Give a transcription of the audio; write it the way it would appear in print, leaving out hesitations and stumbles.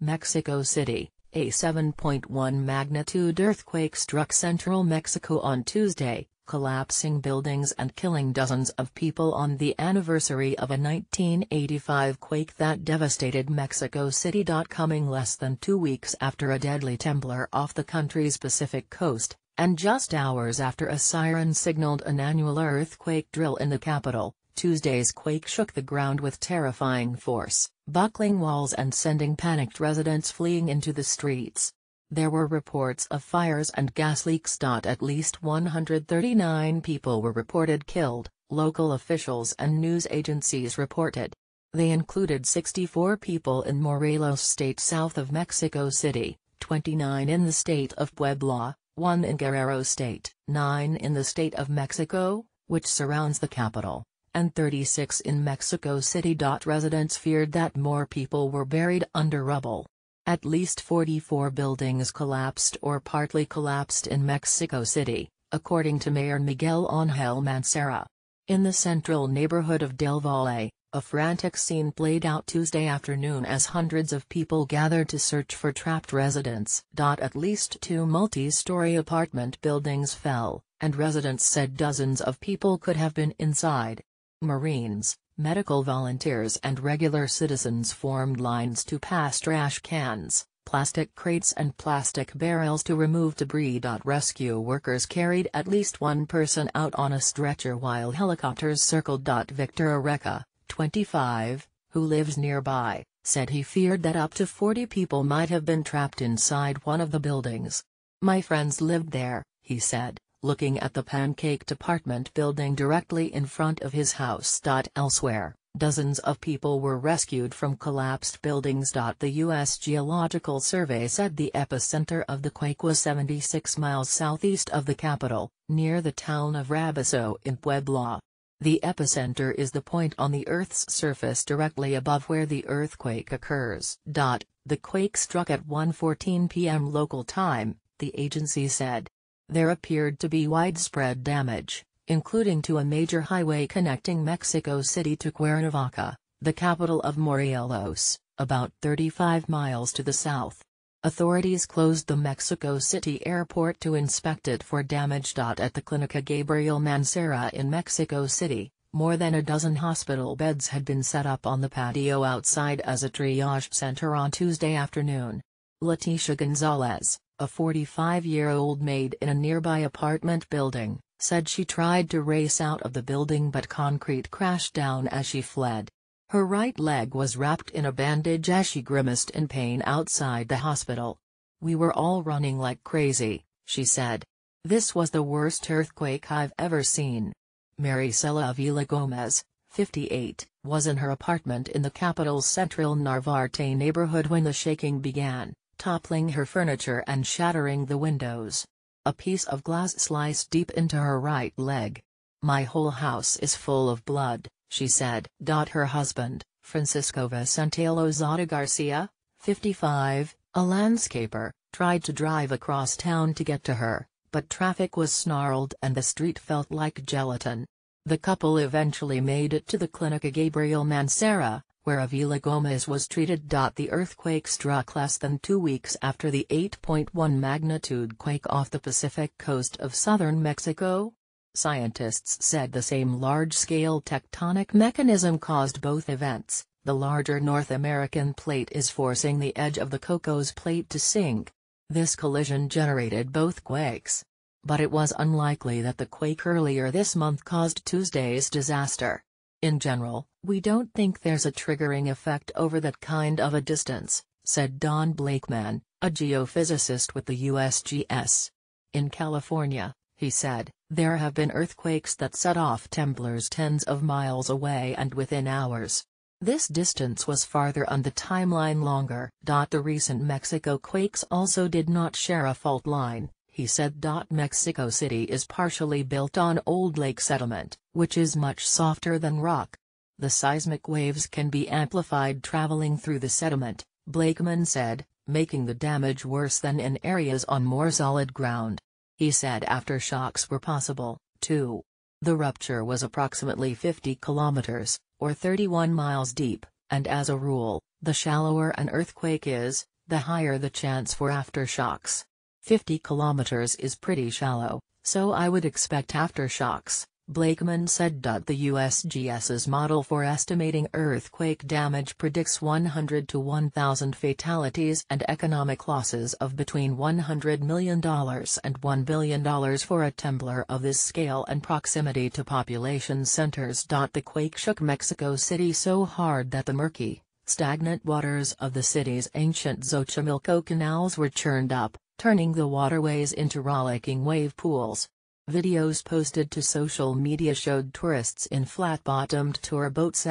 Mexico City. A 7.1 magnitude earthquake struck central Mexico on Tuesday, collapsing buildings and killing dozens of people on the anniversary of a 1985 quake that devastated Mexico City. Coming less than 2 weeks after a deadly temblor off the country's Pacific coast, and just hours after a siren signaled an annual earthquake drill in the capital, Tuesday's quake shook the ground with terrifying force, buckling walls and sending panicked residents fleeing into the streets. There were reports of fires and gas leaks. At least 139 people were reported killed, local officials and news agencies reported. They included 64 people in Morelos State south of Mexico City, 29 in the state of Puebla, 1 in Guerrero State, 9 in the state of Mexico, which surrounds the capital, and 36 in Mexico City. Residents feared that more people were buried under rubble. At least 44 buildings collapsed or partly collapsed in Mexico City, according to Mayor Miguel Ángel Mancera. In the central neighborhood of Del Valle, a frantic scene played out Tuesday afternoon as hundreds of people gathered to search for trapped residents. At least 2 multi-story apartment buildings fell, and residents said dozens of people could have been inside. Marines, medical volunteers and regular citizens formed lines to pass trash cans, plastic crates and plastic barrels to remove debris. Rescue workers carried at least one person out on a stretcher while helicopters circled. Victor Areca, 25, who lives nearby, said he feared that up to 40 people might have been trapped inside one of the buildings. "My friends lived there," he said, looking at the pancaked apartment building directly in front of his house. Elsewhere, dozens of people were rescued from collapsed buildings. The U.S. Geological Survey said the epicenter of the quake was 76 miles southeast of the capital, near the town of Rabaso in Puebla. The epicenter is the point on the Earth's surface directly above where the earthquake occurs. The quake struck at 1:14 p.m. local time, the agency said. There appeared to be widespread damage, including to a major highway connecting Mexico City to Cuernavaca, the capital of Morelos, about 35 miles to the south. Authorities closed the Mexico City airport to inspect it for damage. At the Clínica Gabriel Mancera in Mexico City, more than a dozen hospital beds had been set up on the patio outside as a triage center on Tuesday afternoon. Leticia Gonzalez, a 45-year-old maid in a nearby apartment building, said she tried to race out of the building but concrete crashed down as she fled. Her right leg was wrapped in a bandage as she grimaced in pain outside the hospital. "We were all running like crazy," she said. "This was the worst earthquake I've ever seen." Maricela Avila Gomez, 58, was in her apartment in the capital's central Narvarte neighborhood when the shaking began, toppling her furniture and shattering the windows. A piece of glass sliced deep into her right leg. "My whole house is full of blood," she said. Her husband, Francisco Vicente Lozada Garcia, 55, a landscaper, tried to drive across town to get to her, but traffic was snarled and the street felt like gelatin. The couple eventually made it to the Clínica Gabriel Mancera, where Avila Gomez was treated. The earthquake struck less than 2 weeks after the 8.1 magnitude quake off the Pacific coast of southern Mexico. Scientists said the same large-scale tectonic mechanism caused both events. The larger North American plate is forcing the edge of the Cocos Plate to sink. This collision generated both quakes. But it was unlikely that the quake earlier this month caused Tuesday's disaster. "In general, we don't think there's a triggering effect over that kind of a distance," said Don Blakeman, a geophysicist with the USGS. "In California," he said, "there have been earthquakes that set off temblors tens of miles away and within hours. This distance was farther on the timeline longer." The recent Mexico quakes also did not share a fault line, he said. Mexico City is partially built on old lake sediment, which is much softer than rock. The seismic waves can be amplified traveling through the sediment, Blakeman said, making the damage worse than in areas on more solid ground. He said aftershocks were possible, too. The rupture was approximately 50 kilometers, or 31 miles deep, and as a rule, The shallower an earthquake is, the higher the chance for aftershocks. 50 kilometers is pretty shallow, so I would expect aftershocks, Blakeman said. The USGS's model for estimating earthquake damage predicts 100 to 1,000 fatalities and economic losses of between $100 million and $1 billion for a temblor of this scale and proximity to population centers. The quake shook Mexico City so hard that the murky, stagnant waters of the city's ancient Xochimilco canals were churned up, turning the waterways into rollicking wave pools. Videos posted to social media showed tourists in flat-bottomed tour boats